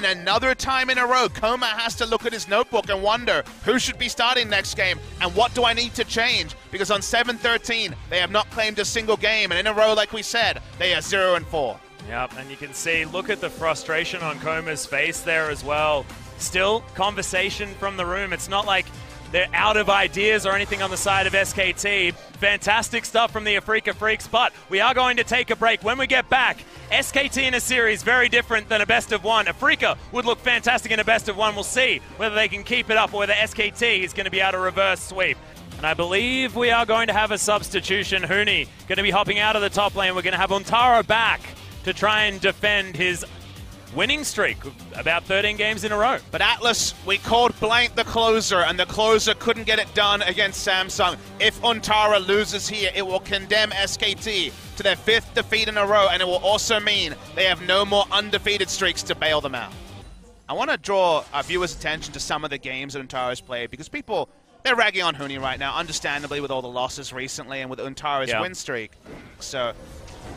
And another time in a row, Coma has to look at his notebook and wonder who should be starting next game and what do I need to change? Because on 7-13, they have not claimed a single game. And in a row, like we said, they are 0-4. Yep, and you can see, look at the frustration on Coma's face there as well. Still, conversation from the room. It's not like they're out of ideas or anything on the side of SKT. Fantastic stuff from the Afrika Freaks, but we are going to take a break. When we get back, SKT in a series, very different than a best of one. Afrika would look fantastic in a best of one. We'll see whether they can keep it up or whether SKT is going to be able to reverse sweep. And I believe we are going to have a substitution. Huni going to be hopping out of the top lane. We're going to have Untara back to try and defend his winning streak, about 13 games in a row. But Atlas, we called blank the closer, and the closer couldn't get it done against Samsung. If Untara loses here, it will condemn SKT to their 5th defeat in a row, and it will also mean they have no more undefeated streaks to bail them out. I want to draw our viewers' attention to some of the games that Untara's played, because people, they're ragging on Huni right now, understandably, with all the losses recently and with Untara's win streak. So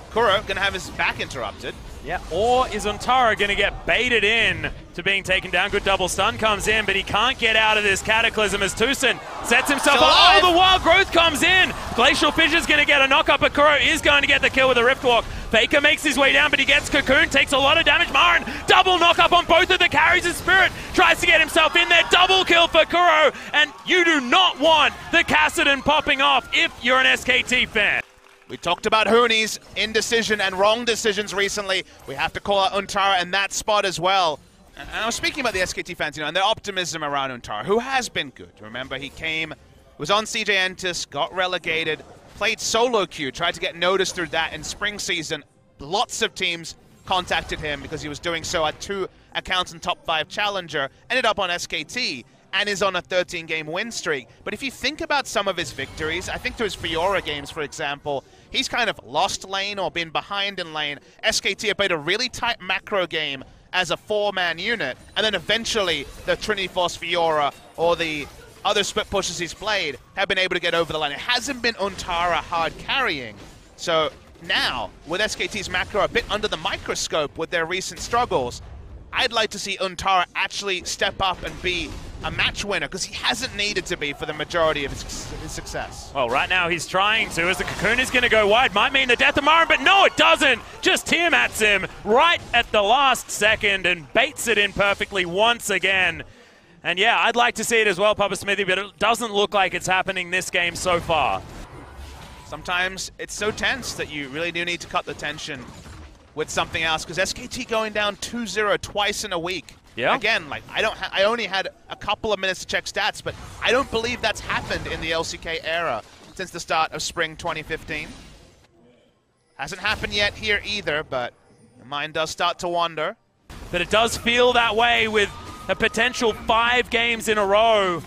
Kuro going to have his back interrupted. Yeah, or is Untara going to get baited in to being taken down? Good double stun comes in, but he can't get out of this Cataclysm as Tucson sets himself up. Oh, the Wild Growth comes in! Glacial Fissure's going to get a knock-up, but Kuro is going to get the kill with a Riftwalk. Faker makes his way down, but he gets Cocoon, takes a lot of damage. Marin, double knock-up on both of the carries, and Spirit tries to get himself in there. Double kill for Kuro, and you do not want the Kassadin popping off if you're an SKT fan. We talked about Huni's indecision and wrong decisions recently. We have to call out Untara in that spot as well. And I was speaking about the SKT fans, and their optimism around Untara, who has been good. Remember, he came, was on CJ Entis, got relegated, played solo queue, tried to get noticed through that in spring season. Lots of teams contacted him because he was doing so at 2 accounts in top 5 challenger, ended up on SKT, and is on a 13-game win streak. But if you think about some of his victories, I think through his Fiora games, for example, he's kind of lost lane or been behind in lane. SKT have played a really tight macro game as a 4-man unit, and then eventually the Trinity Force Fiora or the other split pushes he's played have been able to get over the line. It hasn't been Untara hard carrying. So now, with SKT's macro a bit under the microscope with their recent struggles, I'd like to see Untara actually step up and be a match winner, because he hasn't needed to be for the majority of his success. Well, right now he's trying to, as the Cocoon is going to go wide. Might mean the death of Marin, but no, it doesn't. Just Tiamat's him right at the last second and baits it in perfectly once again. And yeah, I'd like to see it as well, Papa Smithy, but it doesn't look like it's happening this game so far. Sometimes it's so tense that you really do need to cut the tension with something else, because SKT going down 2-0 twice in a week. Yeah. Again, like I only had a couple of minutes to check stats, but I don't believe that's happened in the LCK era since the start of spring 2015. Hasn't happened yet here either, but your mind does start to wander. But it does feel that way with a potential 5 games in a row.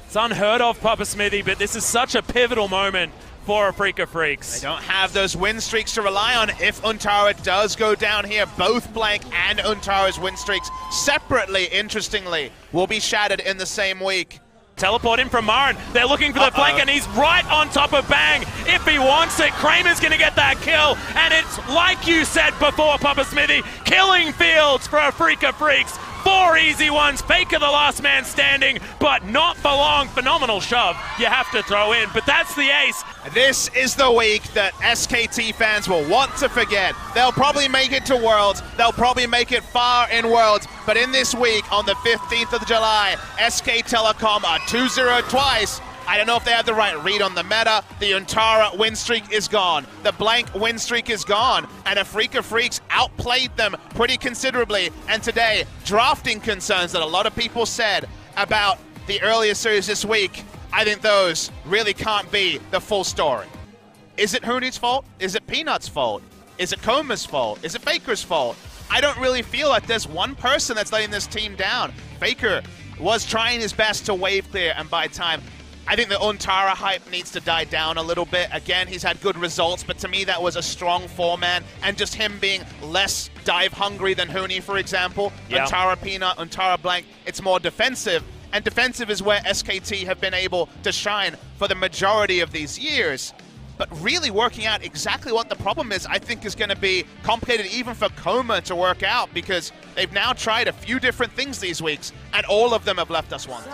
It's unheard of, Papa Smithy, but this is such a pivotal moment for Afrika Freaks. They don't have those win streaks to rely on if Untara does go down here. Both Blank and Untara's win streaks separately, interestingly, will be shattered in the same week. Teleport in from Marin. They're looking for the flank, and he's right on top of Bang. If he wants it, Kramer's going to get that kill. And it's like you said before, Papa Smithy, killing fields for Afrika Freaks. 4 easy ones. Faker the last man standing, but not for long. Phenomenal shove you have to throw in, but that's the ace. This is the week that SKT fans will want to forget. They'll probably make it to Worlds. They'll probably make it far in Worlds. But in this week, on the 15th of July, SK Telecom are 2-0 twice. I don't know if they have the right read on the meta. The Untara win streak is gone. The Blank win streak is gone. And Afrika Freaks outplayed them pretty considerably. And today, drafting concerns that a lot of people said about the earlier series this week, I think those really can't be the full story. Is it Huni's fault? Is it Peanut's fault? Is it Coma's fault? Is it Faker's fault? I don't really feel like there's one person that's letting this team down. Faker was trying his best to wave clear and buy time. I think the Untara hype needs to die down a little bit. Again, he's had good results, but to me that was a strong 4-man, and just him being less dive hungry than Huni, for example. Yeah. Untara Peanut, Untara Blank, it's more defensive, and defensive is where SKT have been able to shine for the majority of these years. But really working out exactly what the problem is, I think, is going to be complicated even for Coma to work out, because they've now tried a few different things these weeks, and all of them have left us wanting.